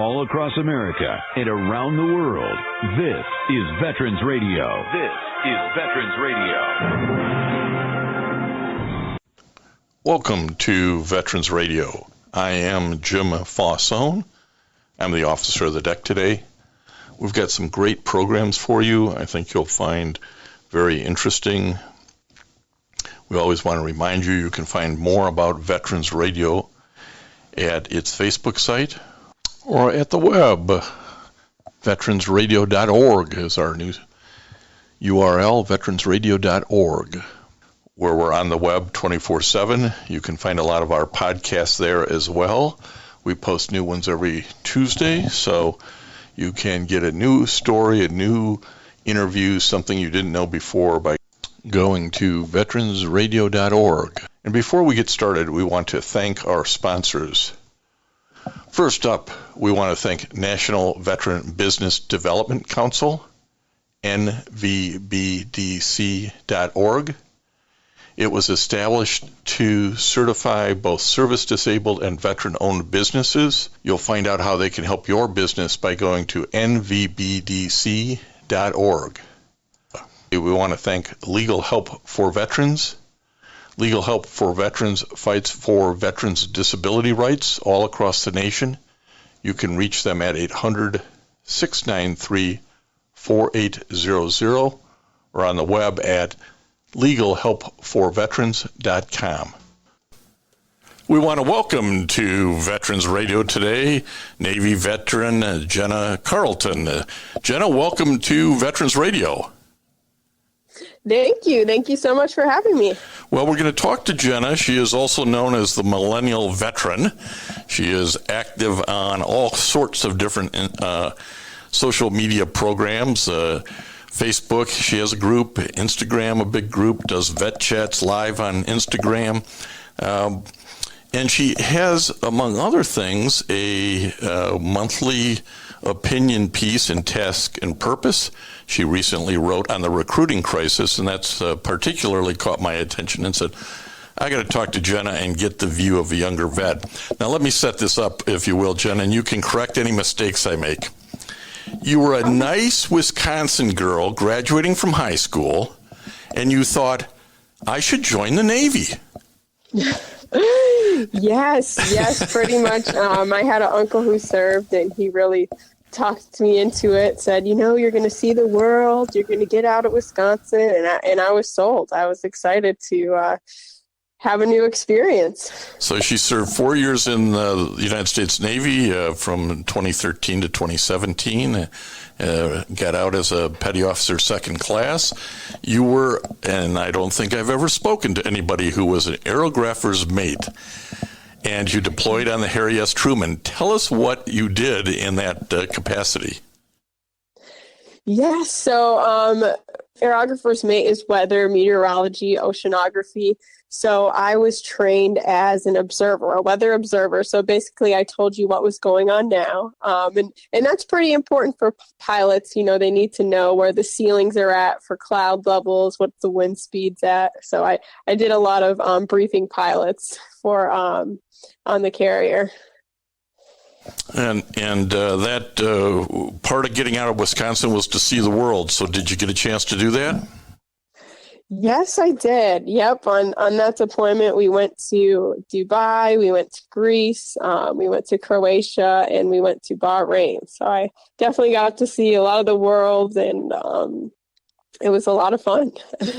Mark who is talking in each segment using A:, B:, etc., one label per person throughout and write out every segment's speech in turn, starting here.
A: all across America and around the world. This is Veterans Radio. This is Veterans Radio.
B: Welcome to Veterans Radio. I am Jim Fossone. I'm the officer of the deck today. We've got some great programs for you. I think you'll find very interesting. We always want to remind you can find more about Veterans Radio at its Facebook site or at the web. Veteransradio.org is our new URL, veteransradio.org, where we're on the web 24/7. You can find a lot of our podcasts there as well. We post new ones every Tuesday, so you can get a new story, a new interview, something you didn't know before by going to veteransradio.org. And before we get started, we want to thank our sponsors. First up, we want to thank National Veteran Business Development Council, nvbdc.org. It was established to certify both service-disabled and veteran-owned businesses. You'll find out how they can help your business by going to nvbdc.org. We want to thank Legal Help for Veterans. Legal Help for Veterans fights for veterans' disability rights all across the nation. You can reach them at 800-693-4800 or on the web at legalhelpforveterans.com. We want to welcome to Veterans Radio today Navy veteran Jenna Carlton. Jenna, welcome to Veterans Radio.
C: Thank you. Thank you so much for having me.
B: Well, we're going to talk to Jenna. She is also known as the Millennial Veteran. She is active on all sorts of different social media programs. Facebook, she has a group. Instagram, a big group, does vet chats live on Instagram. And she has, among other things, a monthly opinion piece in Task and Purpose. She recently wrote on the recruiting crisis, and that's particularly caught my attention, and said, I got to talk to Jenna and get the view of a younger vet. Now, let me set this up, if you will, Jenna, and you can correct any mistakes I make. You were a nice Wisconsin girl graduating from high school, and you thought, I should join the Navy.
C: Yes, pretty much. I had an uncle who served, and he really talked me into it, said, you're going to see the world, you're going to get out of Wisconsin, and I was sold. I was excited to have a new experience.
B: So she served 4 years in the United States Navy from 2013 to 2017, got out as a petty officer second class. You were, and I don't think I've ever spoken to anybody who was an aerographer's mate, and you deployed on the Harry S. Truman. Tell us what you did in that capacity.
C: Yes, so aerographer's mate is weather, meteorology, oceanography. So I was trained as an observer, a weather observer. So basically I told you what was going on now. And that's pretty important for pilots. They need to know where the ceilings are at for cloud levels, what the wind speed's at. So I did a lot of briefing pilots for on the carrier.
B: And that part of getting out of Wisconsin was to see the world. So did you get a chance to do that?
C: Yes, I did. Yep. On that deployment, we went to Dubai, we went to Greece, we went to Croatia, and we went to Bahrain. So I definitely got to see a lot of the world, and it was a lot of fun.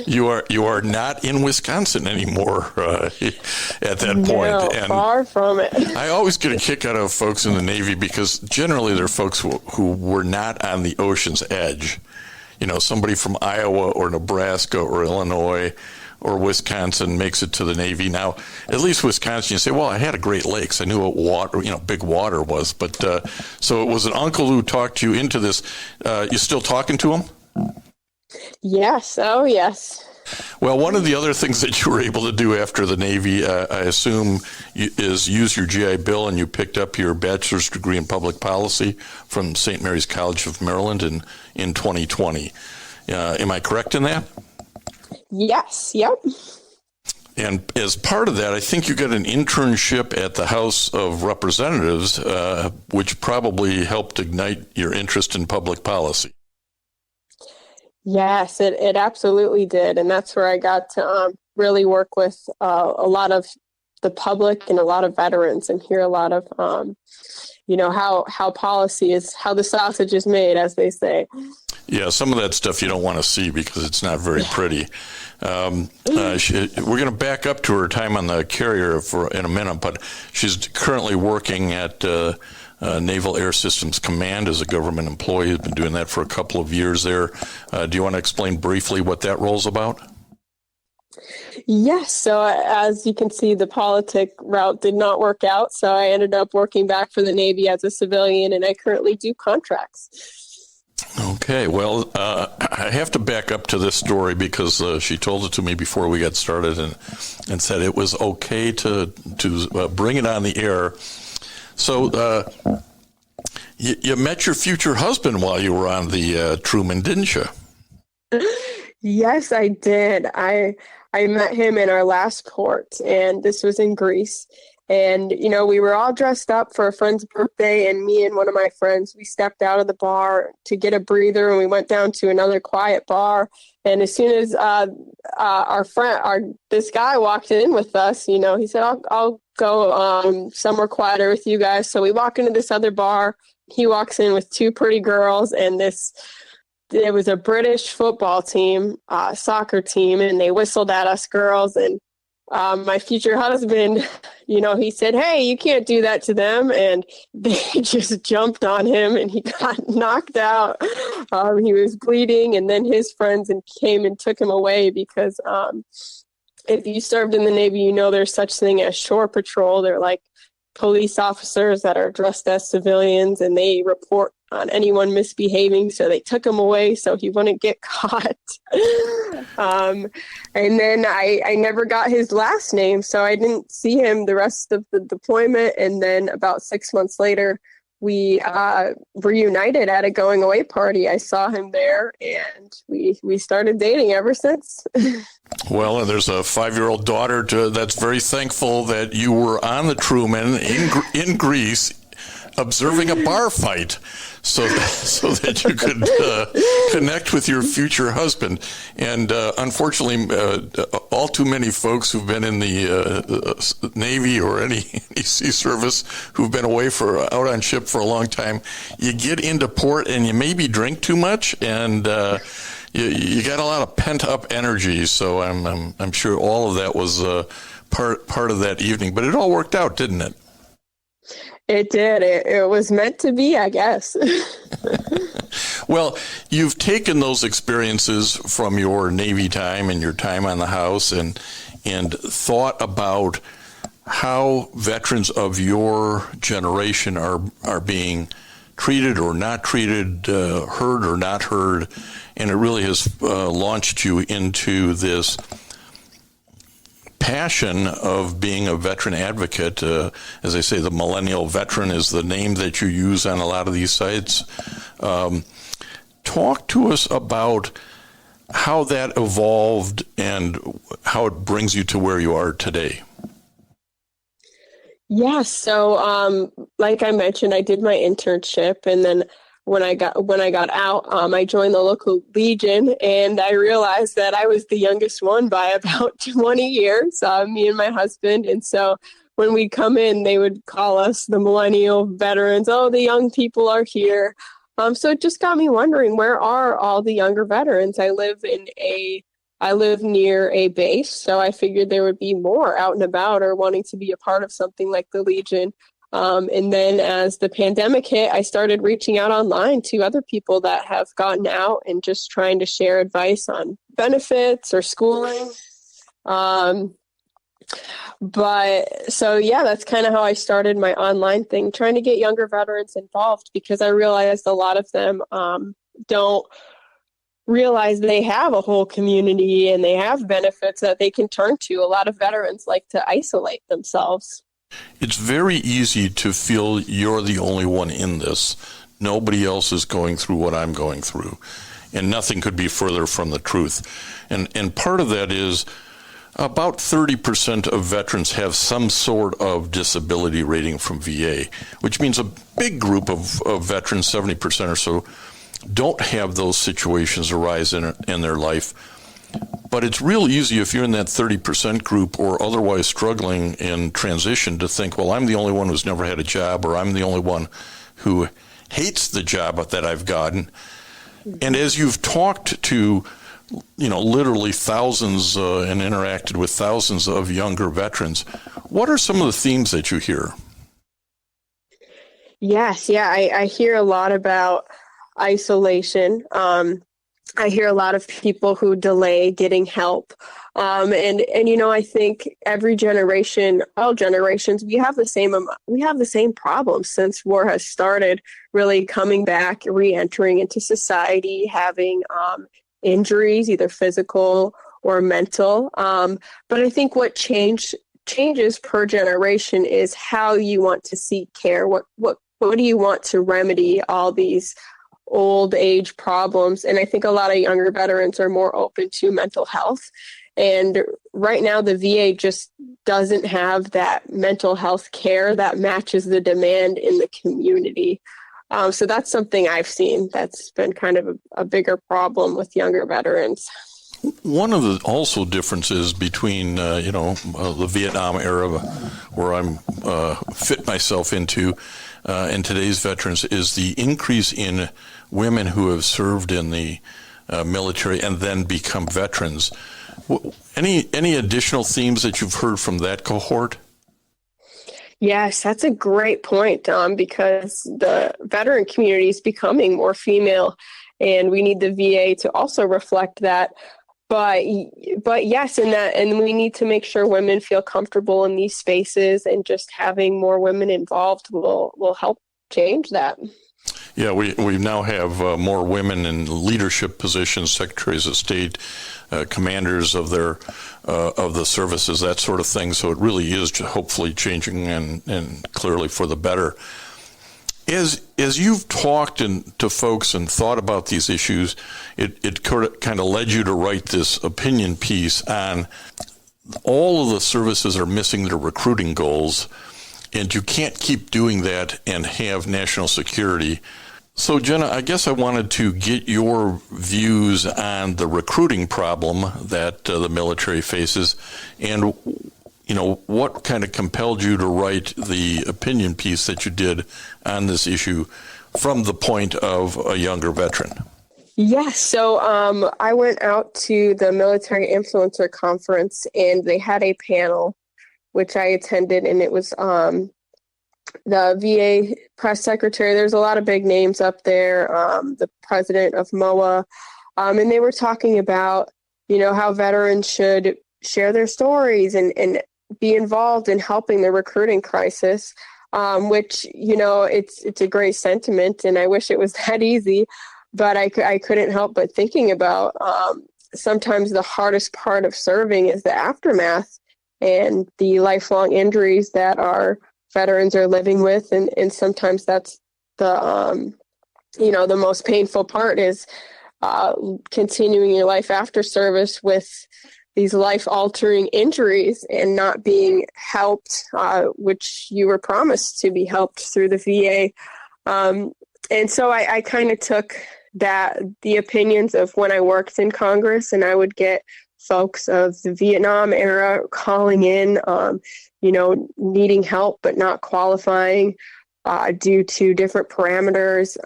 C: You
B: are not in Wisconsin anymore at that point.
C: No,
B: and
C: far from it.
B: I always get a kick out of folks in the Navy because generally they're folks who were not on the ocean's edge. Somebody from Iowa or Nebraska or Illinois or Wisconsin makes it to the Navy. Now, at least Wisconsin, you say, well, I had a Great Lakes. I knew what water, big water was. But so it was an uncle who talked you into this. You still talking to him?
C: Yes. Oh, yes.
B: Well, one of the other things that you were able to do after the Navy, I assume, is use your GI Bill, and you picked up your bachelor's degree in public policy from St. Mary's College of Maryland in 2020. Am I correct in that?
C: Yes. Yep.
B: And as part of that, I think you got an internship at the House of Representatives, which probably helped ignite your interest in public policy.
C: Yes, it absolutely did. And that's where I got to really work with a lot of the public and a lot of veterans and hear a lot of, how policy is, how the sausage is made, as they say.
B: Yeah, some of that stuff you don't want to see because it's not very pretty. We're going to back up to her time on the carrier in a minute, but she's currently working at Naval Air Systems Command as a government employee. Has been doing that for a couple of years there. Do you want to explain briefly what that role's about?
C: Yes. So as you can see, the politic route did not work out. So I ended up working back for the Navy as a civilian, and I currently do contracts.
B: Okay, well, I have to back up to this story because she told it to me before we got started and said it was okay to bring it on the air. So you met your future husband while you were on the Truman, didn't you?
C: Yes, I did. I met him in our last port, and this was in Greece. And, we were all dressed up for a friend's birthday, and me and one of my friends, we stepped out of the bar to get a breather, and we went down to another quiet bar. And as soon as this guy walked in with us, he said, I'll go somewhere quieter with you guys. So we walk into this other bar. He walks in with two pretty girls, and it was a British football team, soccer team, and they whistled at us girls. And my future husband, he said, "Hey, you can't do that to them." And they just jumped on him and he got knocked out. He was bleeding, and then his friends came and took him away because if you served in the Navy, there's such thing as shore patrol. They're like police officers that are dressed as civilians, and they report on anyone misbehaving. So they took him away so he wouldn't get caught. And then I never got his last name, so I didn't see him the rest of the deployment. And then about 6 months later, we reunited at a going away party. I saw him there, and we started dating ever since.
B: Well, and there's a 5-year-old daughter that's very thankful that you were on the Truman in Greece observing a bar fight so that you could connect with your future husband. And unfortunately, all too many folks who've been in the Navy or any sea service who've been away out on ship for a long time, you get into port and you maybe drink too much, and you got a lot of pent up energy. So I'm sure all of that was part of that evening, but it all worked out, didn't it?
C: It did. It was meant to be, I guess.
B: Well, you've taken those experiences from your Navy time and your time on the house and thought about how veterans of your generation are being treated or not treated, heard or not heard, and it really has launched you into this passion of being a veteran advocate. As I say, the Millennial Veteran is the name that you use on a lot of these sites. Talk to us about how that evolved and how it brings you to where you are today. Yeah,
C: so like I mentioned, I did my internship, and then when I got out, I joined the local Legion, and I realized that I was the youngest one by about 20 years, me and my husband. And so when we'd come in, they would call us the Millennial Veterans. Oh, the young people are here. So it just got me wondering, where are all the younger veterans? I live near a base, so I figured there would be more out and about or wanting to be a part of something like the Legion. And then as the pandemic hit, I started reaching out online to other people that have gotten out and just trying to share advice on benefits or schooling. But so, yeah, that's kind of how I started my online thing, trying to get younger veterans involved, because I realized a lot of them don't realize they have a whole community and they have benefits that they can turn to. A lot of veterans like to isolate themselves.
B: It's very easy to feel you're the only one in this. Nobody else is going through what I'm going through. And nothing could be further from the truth. And part of that is About 30% of veterans have some sort of disability rating from VA, which means a big group of veterans, 70% or so, don't have those situations arise in their life. But it's real easy if you're in that 30% group or otherwise struggling in transition to think, well, I'm the only one who's never had a job, or I'm the only one who hates the job that I've gotten. And as you've talked to, literally thousands and interacted with thousands of younger veterans, what are some of the themes that you hear?
C: Yes, I hear a lot about isolation. I hear a lot of people who delay getting help. And I think every generation, all generations, we have the same problems since war has started, really coming back, re-entering into society, having injuries, either physical or mental. But I think what changes per generation is how you want to seek care. What do you want to remedy all these old age problems? And I think a lot of younger veterans are more open to mental health. And right now, the VA just doesn't have that mental health care that matches the demand in the community. So that's something I've seen that's been kind of a bigger problem with younger veterans.
B: One of the also differences between, the Vietnam era, where I'm fit myself into, and today's veterans, is the increase in women who have served in the military and then become veterans. Any additional themes that you've heard from that cohort?
C: Yes, that's a great point, because the veteran community is becoming more female, and we need the VA to also reflect that. But yes, and we need to make sure women feel comfortable in these spaces, and just having more women involved will help change that.
B: Yeah, we now have more women in leadership positions, secretaries of state, commanders of the services, that sort of thing. So it really is hopefully changing and clearly for the better. As you've talked to folks and thought about these issues, it kind of led you to write this opinion piece on all of the services are missing their recruiting goals, and you can't keep doing that and have national security. So, Jenna, I guess I wanted to get your views on the recruiting problem that the military faces, and what kind of compelled you to write the opinion piece that you did on this issue from the point of a younger veteran.
C: Yes. So I went out to the Military Influencer Conference, and they had a panel, which I attended, and it was the VA press secretary. There's a lot of big names up there, the president of MOA, and they were talking about, how veterans should share their stories and be involved in helping the recruiting crisis, which, it's a great sentiment, and I wish it was that easy, but I couldn't help but thinking about sometimes the hardest part of serving is the aftermath and the lifelong injuries that our veterans are living with. And sometimes that's the most painful part is continuing your life after service with these life-altering injuries and not being helped, which you were promised to be helped through the VA. And so I kind of took the opinions of when I worked in Congress, and I would get folks of the Vietnam era calling in, needing help but not qualifying due to different parameters.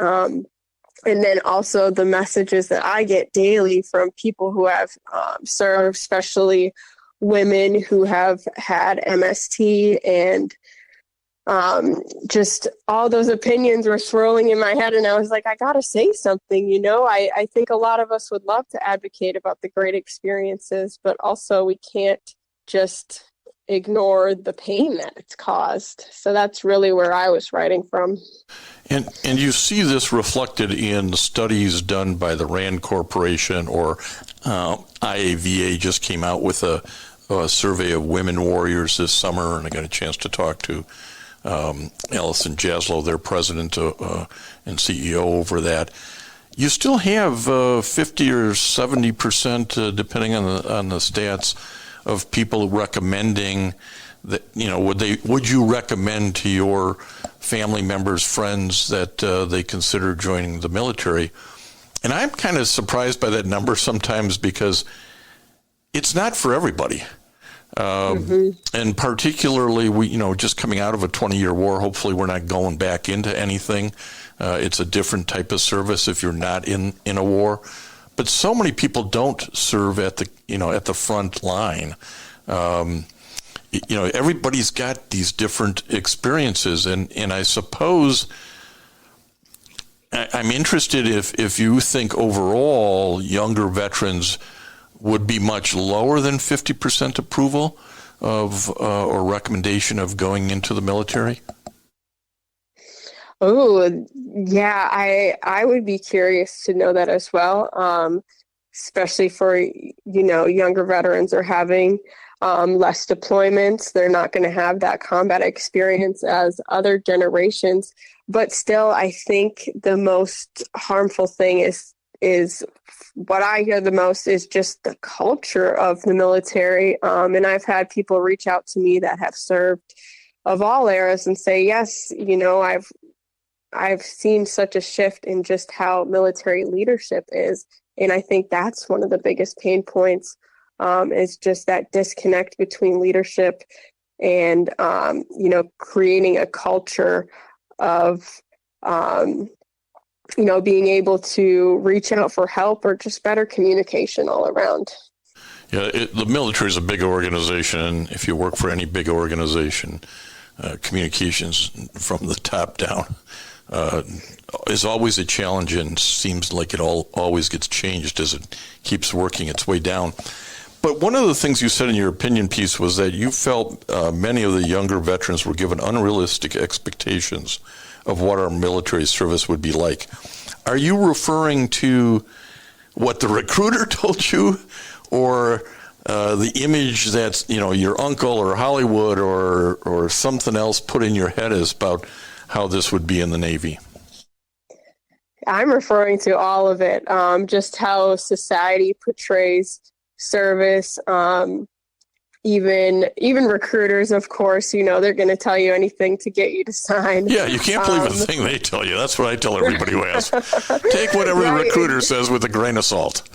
C: And then also the messages that I get daily from people who have served, especially women who have had MST, and just all those opinions were swirling in my head. And I was like, I got to say something, I think a lot of us would love to advocate about the great experiences, but also we can't just ignore the pain that it's caused. So that's really where I was writing from.
B: And you see this reflected in studies done by the RAND Corporation, or IAVA just came out with a survey of women warriors this summer, and I got a chance to talk to Allison Jaslow, their president and CEO over that. You still have 50 or 70%, depending on the stats, of people recommending that, would you recommend to your family members, friends that they consider joining the military? And I'm kind of surprised by that number sometimes because it's not for everybody. And particularly, we, just coming out of a 20-year war, hopefully we're not going back into anything. It's a different type of service if you're not in a war. But so many people don't serve at the front line. Everybody's got these different experiences, and I suppose I'm interested if you think overall younger veterans would be much lower than 50% approval of or recommendation of going into the military.
C: Oh, yeah, I would be curious to know that as well, especially for, younger veterans are having less deployments. They're not going to have that combat experience as other generations. But still, I think the most harmful thing is what I hear the most is just the culture of the military. And I've had people reach out to me that have served of all eras and say, yes, I've seen such a shift in just how military leadership is. And I think that's one of the biggest pain points, is just that disconnect between leadership and, creating a culture of, being able to reach out for help or just better communication all around.
B: Yeah, the military is a big organization, and if you work for any big organization, communications from the top down is always a challenge, and seems like it always gets changed as it keeps working its way down. But one of the things you said in your opinion piece was that you felt many of the younger veterans were given unrealistic expectations of what our military service would be like. Are you referring to what the recruiter told you, or the image that your uncle or Hollywood or something else put in your head is about how this would be in the Navy?
C: I'm referring to all of it, just how society portrays service. Even recruiters, of course, they're going to tell you anything to get you to sign.
B: Yeah, you can't believe a thing they tell you. That's what I tell everybody who asks. Take whatever the recruiter says with a grain of salt.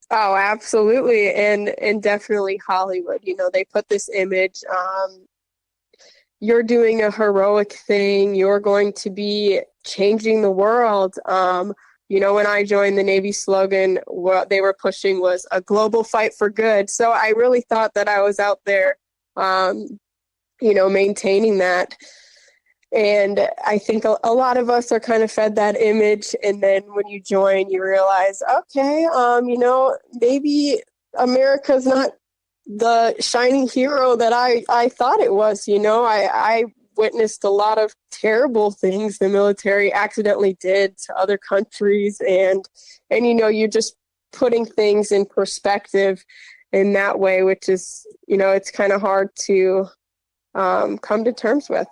C: Oh, absolutely. And definitely Hollywood. They put this image, you're doing a heroic thing. You're going to be changing the world. When I joined the Navy, slogan, what they were pushing was a global fight for good. So I really thought that I was out there, maintaining that. And I think a lot of us are kind of fed that image. And then when you join, you realize, okay, maybe America's not the shining hero that I thought it was. I witnessed a lot of terrible things the military accidentally did to other countries. And you're just putting things in perspective in that way, which is, it's kind of hard to come to terms with.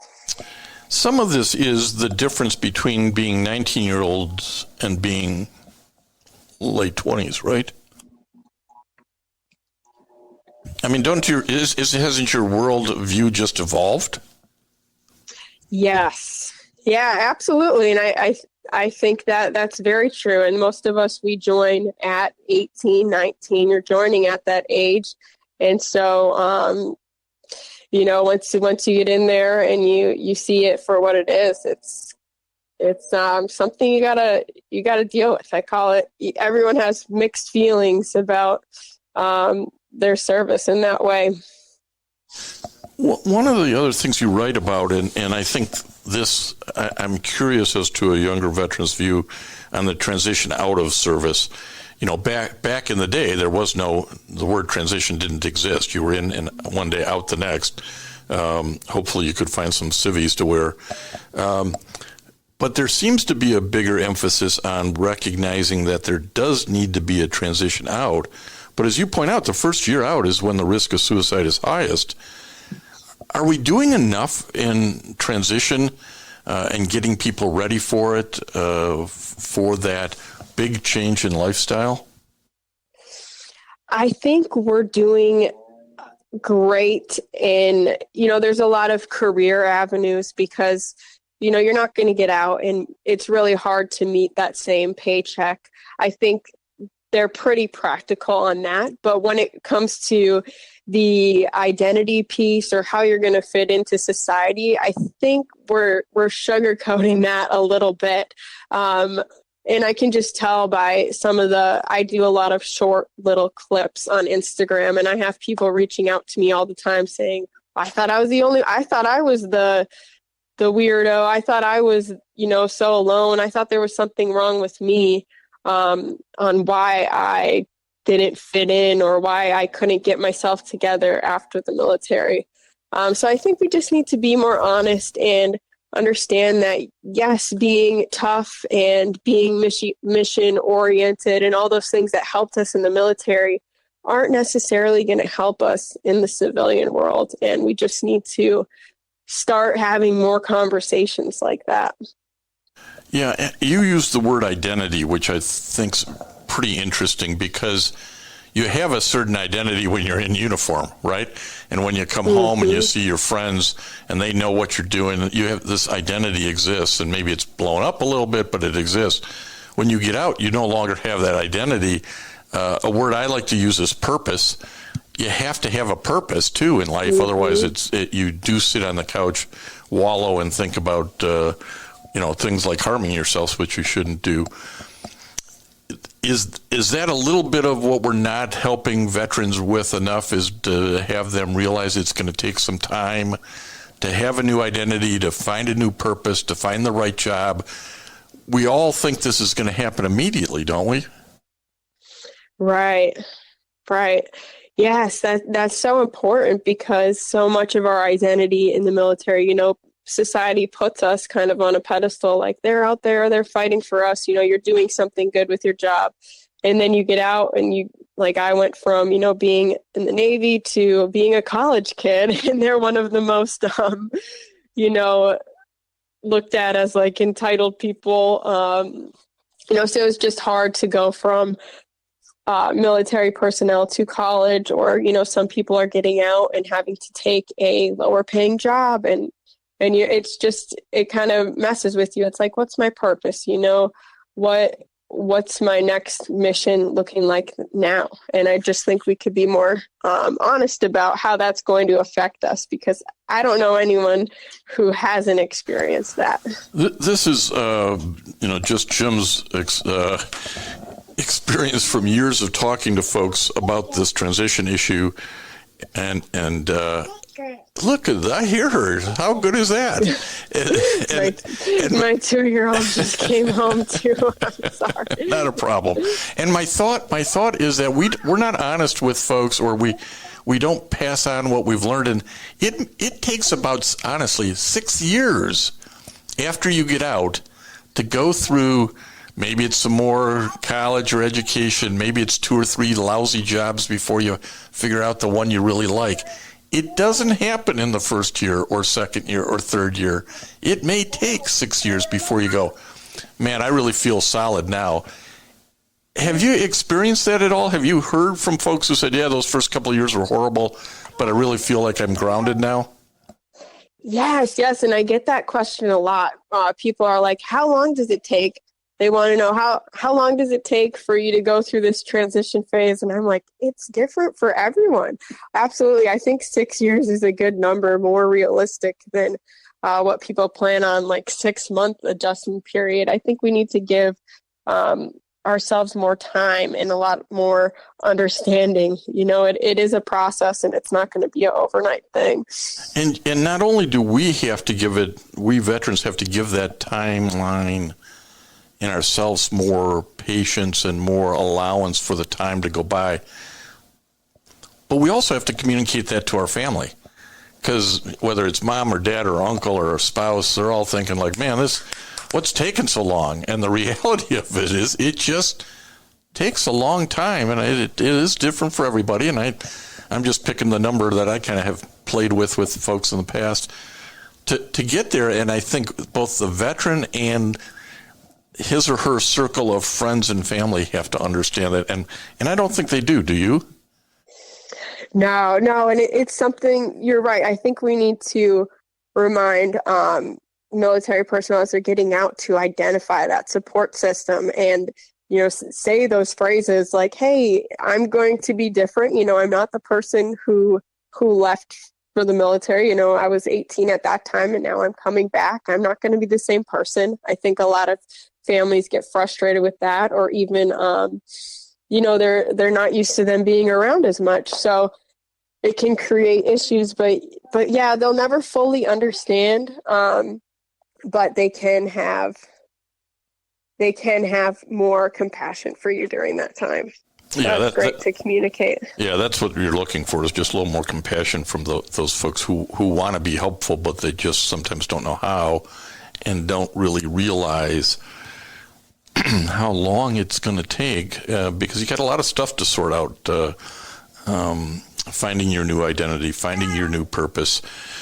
B: Some of this is the difference between being 19-year-olds and being late 20s, right? I mean, hasn't your world view just evolved?
C: Yes. Yeah, absolutely. And I think that's very true. And most of us, we join at 18, 19, you're joining at that age. And so, once you get in there and you see it for what it is, it's something you gotta deal with. I call it, everyone has mixed feelings about their service in that way.
B: One of the other things you write about, and I think I'm curious as to a younger veteran's view on the transition out of service. Back in the day, the word transition didn't exist. You were in and one day out the next. Hopefully you could find some civvies to wear. But there seems to be a bigger emphasis on recognizing that there does need to be a transition out. But as you point out, the first year out is when the risk of suicide is highest. Are we doing enough in transition and getting people ready for it, for that big change in lifestyle?
C: I think we're doing great in, there's a lot of career avenues because, you're not going to get out and it's really hard to meet that same paycheck. I think they're pretty practical on that. But when it comes to the identity piece or how you're going to fit into society, I think we're sugarcoating that a little bit. And I can just tell by I do a lot of short little clips on Instagram, and I have people reaching out to me all the time saying, I thought I was the weirdo. I thought I was, so alone. I thought there was something wrong with me, on why I didn't fit in or why I couldn't get myself together after the military. So I think we just need to be more honest and understand that, yes, being tough and being mission oriented and all those things that helped us in the military aren't necessarily going to help us in the civilian world. And we just need to start having more conversations like that.
B: Yeah, you used the word identity, which I think's pretty interesting because you have a certain identity when you're in uniform, right? And when you come home and you see your friends and they know what you're doing, you have this identity exists, and maybe it's blown up a little bit, but it exists. When you get out, you no longer have that identity. A word I like to use is purpose. You have to have a purpose too in life, otherwise you do sit on the couch, wallow, and think about things like harming yourself, which you shouldn't do. Is that a little bit of what we're not helping veterans with enough, is to have them realize it's going to take some time to have a new identity, to find a new purpose, to find the right job? We all think this is going to happen immediately, don't we?
C: Right. Yes, that's so important because so much of our identity in the military, society puts us kind of on a pedestal, like they're out there, they're fighting for us, you're doing something good with your job. And then you get out and I went from, being in the Navy to being a college kid, and they're one of the most, looked at as like entitled people. So it was just hard to go from military personnel to college, or, some people are getting out and having to take a lower paying job, and it kind of messes with you. It's like, what's my purpose? What's my next mission looking like now? And I just think we could be more honest about how that's going to affect us, because I don't know anyone who hasn't experienced that.
B: This is, just Jim's experience from years of talking to folks about this transition issue, and look, I hear her. How good is that?
C: My 2-year-old just came home too. I'm sorry.
B: Not a problem. And my thought is that we're not honest with folks, or we don't pass on what we've learned. And it takes about, honestly, 6 years after you get out to go through. Maybe it's some more college or education. Maybe it's 2 or 3 lousy jobs before you figure out the one you really like. It doesn't happen in the first year or second year or third year. It may take 6 years before you go, man, I really feel solid now. Have you experienced that at all? Have you heard from folks who said, yeah, those first couple of years were horrible, but I really feel like I'm grounded now?
C: Yes. And I get that question a lot. People are like, how long does it take? They want to know how long does it take for you to go through this transition phase? And I'm like, it's different for everyone. Absolutely. I think 6 years is a good number, more realistic than what people plan on, like 6-month adjustment period. I think we need to give ourselves more time and a lot more understanding. It is a process, and it's not going to be an overnight thing.
B: And not only do we veterans have to give that timeline in ourselves more patience and more allowance for the time to go by, but we also have to communicate that to our family, because whether it's mom or dad or uncle or a spouse, they're all thinking like, man, what's taking so long? And the reality of it is it just takes a long time, and it is different for everybody. And I'm just picking the number that I kind of have played with folks in the past to get there. And I think both the veteran and his or her circle of friends and family have to understand that. And I don't think they do. Do you?
C: No, and it's something, you're right. I think we need to remind military personnel as they're getting out to identify that support system and, say those phrases like, hey, I'm going to be different. I'm not the person who left for the military. I was 18 at that time and now I'm coming back. I'm not going to be the same person. I think a lot of families get frustrated with that, or even, they're not used to them being around as much. So it can create issues, but yeah, they'll never fully understand. But they can have more compassion for you during that time.
B: Yeah,
C: that's great to communicate.
B: Yeah, that's what you're looking for, is just a little more compassion from those folks who want to be helpful, but they just sometimes don't know how and don't really realize how long it's going to take, because you got a lot of stuff to sort out, finding your new identity, finding your new purpose.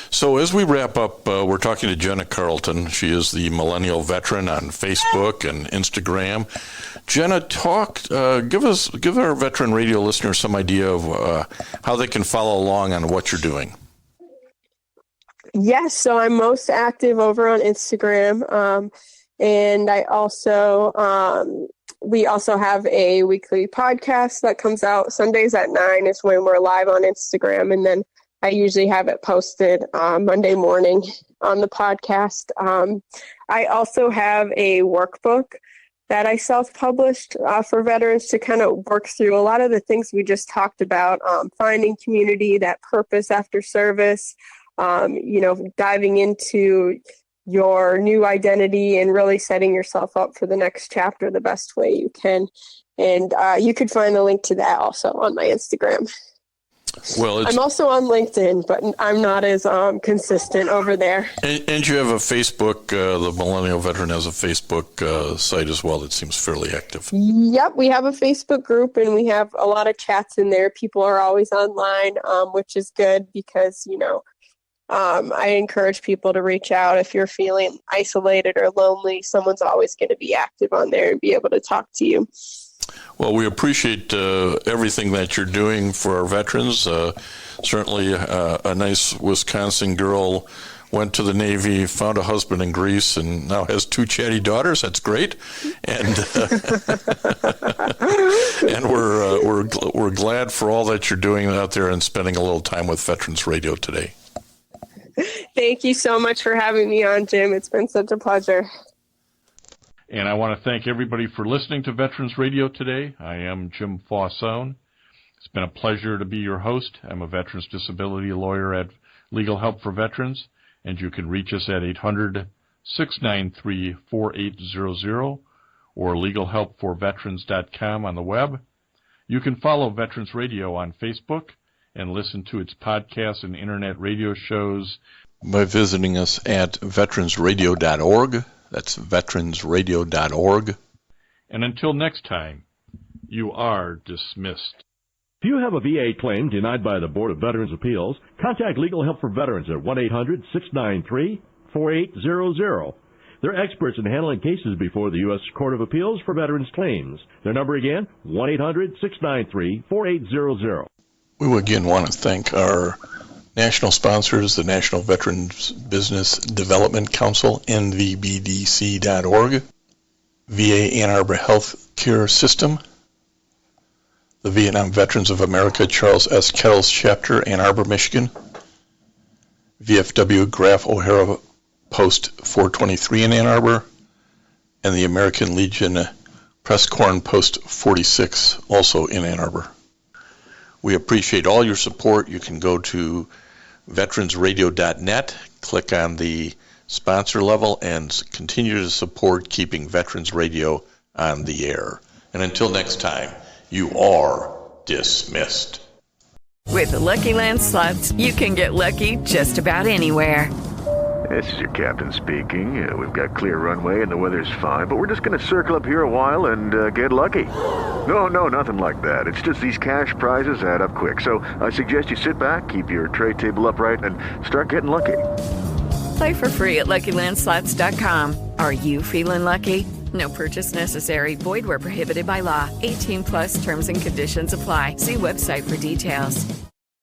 B: So as we wrap up, we're talking to Jenna Carlton. She is the Millennial Veteran on Facebook and Instagram. Jenna, give our Veteran Radio listeners some idea of how they can follow along on what you're doing.
C: Yes, so I'm most active over on Instagram, and I also we also have a weekly podcast that comes out Sundays at 9 is when we're live on Instagram, and then I usually have it posted Monday morning on the podcast. I also have a workbook that I self-published for veterans to kind of work through a lot of the things we just talked about, finding community, that purpose after service, diving into your new identity and really setting yourself up for the next chapter the best way you can. And you could find the link to that also on my Instagram. Well, I'm also on LinkedIn, but I'm not as consistent over there.
B: And you have a Facebook, the Millennial Veteran has a Facebook site as well that seems fairly active.
C: Yep, we have a Facebook group and we have a lot of chats in there. People are always online, which is good because, I encourage people to reach out if you're feeling isolated or lonely. Someone's always going to be active on there and be able to talk to you.
B: Well, we appreciate everything that you're doing for our veterans. Certainly a nice Wisconsin girl went to the Navy, found a husband in Greece, and now has 2 chatty daughters. That's great. And and we're glad for all that you're doing out there and spending a little time with Veterans Radio today.
C: Thank you so much for having me on, Jim. It's been such a pleasure.
D: And I want to thank everybody for listening to Veterans Radio today. I am Jim Faussone. It's been a pleasure to be your host. I'm a veterans disability lawyer at Legal Help for Veterans, and you can reach us at 800-693-4800 or legalhelpforveterans.com on the web. You can follow Veterans Radio on Facebook and listen to its podcasts and internet radio shows
B: by visiting us at veteransradio.org. That's veteransradio.org.
D: And until next time, you are dismissed.
E: If you have a VA claim denied by the Board of Veterans' Appeals, contact Legal Help for Veterans at 1-800-693-4800. They're experts in handling cases before the U.S. Court of Appeals for Veterans Claims. Their number again, 1-800-693-4800.
B: We again want to thank our national sponsors, the National Veterans Business Development Council, NVBDC.org, VA Ann Arbor Health Care System, the Vietnam Veterans of America Charles S. Kettles Chapter, Ann Arbor, Michigan, VFW Graf O'Hara Post 423 in Ann Arbor, and the American Legion Presscorn Post 46, also in Ann Arbor. We appreciate all your support. You can go to veteransradio.net, click on the sponsor level, and continue to support keeping Veterans Radio on the air. And until next time, you are dismissed.
F: With the Lucky Land Slots, you can get lucky just about anywhere.
G: This is your captain speaking. We've got clear runway and the weather's fine, but we're just going to circle up here a while and get lucky. No, nothing like that. It's just these cash prizes add up quick. So I suggest you sit back, keep your tray table upright, and start getting lucky.
F: Play for free at LuckyLandSlots.com. Are you feeling lucky? No purchase necessary. Void where prohibited by law. 18+ terms and conditions apply. See website for details.